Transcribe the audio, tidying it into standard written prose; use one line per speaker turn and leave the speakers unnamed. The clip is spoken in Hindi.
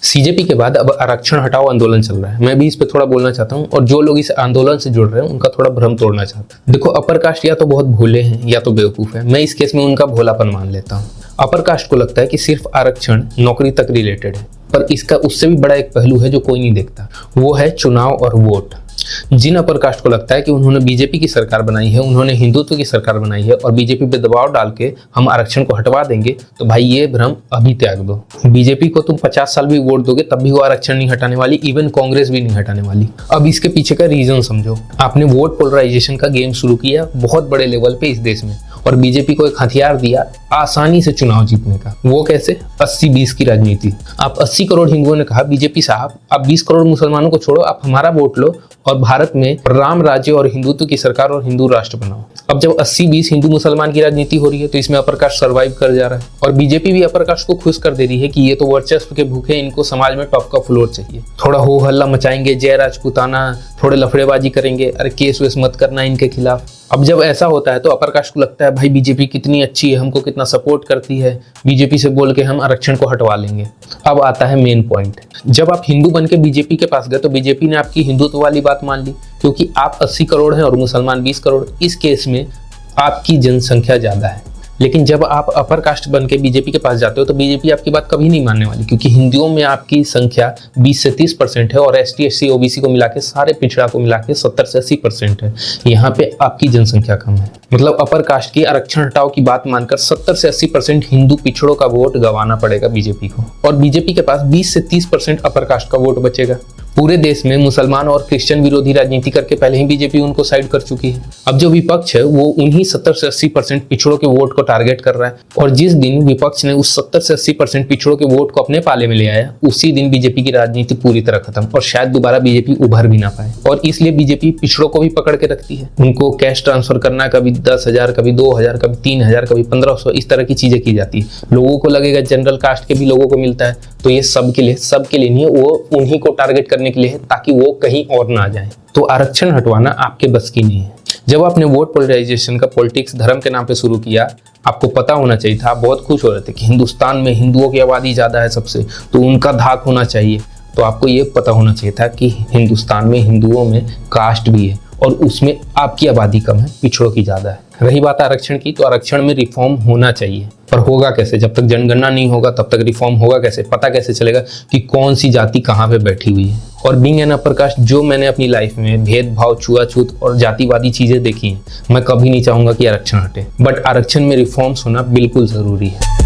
सीजेपी के बाद अब आरक्षण हटाओ आंदोलन चल रहा है। मैं भी इस पे थोड़ा बोलना चाहता हूँ और जो लोग इस आंदोलन से जुड़ रहे हैं उनका थोड़ा भ्रम तोड़ना चाहता हूँ। देखो, अपर कास्ट या तो बहुत भोले हैं या तो बेवकूफ है। मैं इस केस में उनका भोलापन मान लेता हूँ। अपर कास्ट को लगता है कि सिर्फ आरक्षण नौकरी तक रिलेटेड है, पर इसका उससे भी बड़ा एक पहलू है जो कोई नहीं देखता, वो है चुनाव और वोट। जिन अपर कास्ट को लगता है कि उन्होंने बीजेपी की सरकार बनाई है, उन्होंने हिंदुत्व की सरकार बनाई है और बीजेपी पे दबाव डाल के हम आरक्षण को हटवा देंगे, तो भाई ये भ्रम अभी त्याग दो। बीजेपी को तुम 50 साल भी वोट दोगे तब भी वो आरक्षण नहीं हटाने वाली, इवन कांग्रेस भी नहीं हटाने वाली। अब इसके पीछे का रीजन समझो। आपने वोट पोलराइजेशन का गेम शुरू किया बहुत बड़े लेवल पे इस देश में और बीजेपी को एक हथियार दिया आसानी से चुनाव जीतने का। वो कैसे? 80-20 की राजनीति। आप 80 करोड़ हिंदुओं ने कहा बीजेपी साहब आप 20 करोड़ मुसलमानों को छोड़ो, आप हमारा वोट लो और भारत में राम राज्य और हिंदुत्व की सरकार और हिंदू राष्ट्र बनाओ। अब जब 80-20 हिंदू मुसलमान की राजनीति हो रही है तो इसमें अपर कास्ट सर्वाइव कर जा रहा है और बीजेपी भी अपर कास्ट को खुश कर दे रही है कि ये तो वर्चस्व के भूखे, इनको समाज में टॉप का फ्लोर चाहिए। थोड़ा हो हल्ला मचाएंगे, जय राजपूताना, थोड़े लफड़ेबाजी करेंगे, अरे केस वेस मत करना इनके खिलाफ। अब जब ऐसा होता है तो अपर कास्ट को लगता है भाई बीजेपी कितनी अच्छी है, हमको कितना सपोर्ट करती है, बीजेपी से बोल के हम आरक्षण को हटवा लेंगे। अब आता है मेन पॉइंट। जब आप हिंदू बन के बीजेपी के पास गए तो बीजेपी ने आपकी हिंदुत्व वाली बात मान ली, क्योंकि आप 80 करोड़ हैं और मुसलमान 20 करोड़। इस केस में आपकी जनसंख्या ज्यादा है। लेकिन जब आप अपर कास्ट बन के बीजेपी के पास जाते हो तो बीजेपी आपकी बात कभी नहीं मानने वाली, क्योंकि हिंदुओं में आपकी संख्या 20 से 30% है और ST SC OBC को मिला के, सारे पिछड़ा को मिला के 70 से 80% है। यहाँ पे आपकी जनसंख्या कम है। मतलब अपर कास्ट की आरक्षण हटाओ की बात मानकर 70 से 80% हिंदू पिछड़ों का वोट गंवाना पड़ेगा बीजेपी को और बीजेपी के पास 20 से 30% अपर कास्ट का वोट बचेगा। पूरे देश में मुसलमान और क्रिश्चियन विरोधी राजनीति करके पहले ही बीजेपी उनको साइड कर चुकी है। अब जो विपक्ष है वो उन्हीं 70 से 80% पिछड़ों के वोट को टारगेट कर रहा है और जिस दिन विपक्ष ने उस 70 से 80% पिछड़ों के वोट को अपने पाले में ले आया, उसी दिन बीजेपी की राजनीति पूरी तरह खत्म और शायद दोबारा बीजेपी उभर भी ना पाए। और इसलिए बीजेपी पिछड़ों को भी पकड़ के रखती है। उनको कैश ट्रांसफर करना, कभी 10,000, कभी 2,000, कभी 3,000, कभी 1,500, इस तरह की चीजें की जाती है। लोगों को लगेगा जनरल कास्ट के भी लोगों को मिलता है, तो ये सबके लिए नहीं है, वो उन्हीं को टारगेट करने के लिए है ताकि वो कहीं और ना जाए। तो आरक्षण हटवाना आपके बस की नहीं है। जब आपने वोट पोलराइजेशन का पॉलिटिक्स धर्म के नाम पे शुरू किया, आपको पता होना चाहिए था, आप बहुत खुश हो रहे थे कि हिंदुस्तान में हिंदुओं की आबादी ज्यादा है सबसे, तो उनका धाक होना चाहिए। तो आपको ये पता होना चाहिए था कि हिंदुस्तान में हिंदुओं में कास्ट भी है और उसमें आपकी आबादी कम है, पिछड़ों की ज्यादा है। रही बात आरक्षण की, तो आरक्षण में रिफॉर्म होना चाहिए, पर होगा कैसे? जब तक जनगणना नहीं होगा तब तक रिफॉर्म होगा कैसे? पता कैसे चलेगा कि कौन सी जाति कहाँ पे बैठी हुई है? और बीइंग एन अपर कास्ट, जो मैंने अपनी लाइफ में भेदभाव, छुआछूत और जातिवादी चीजें देखी हैं, मैं कभी नहीं चाहूंगा कि आरक्षण हटे, बट आरक्षण में रिफॉर्म्स होना बिल्कुल जरूरी है।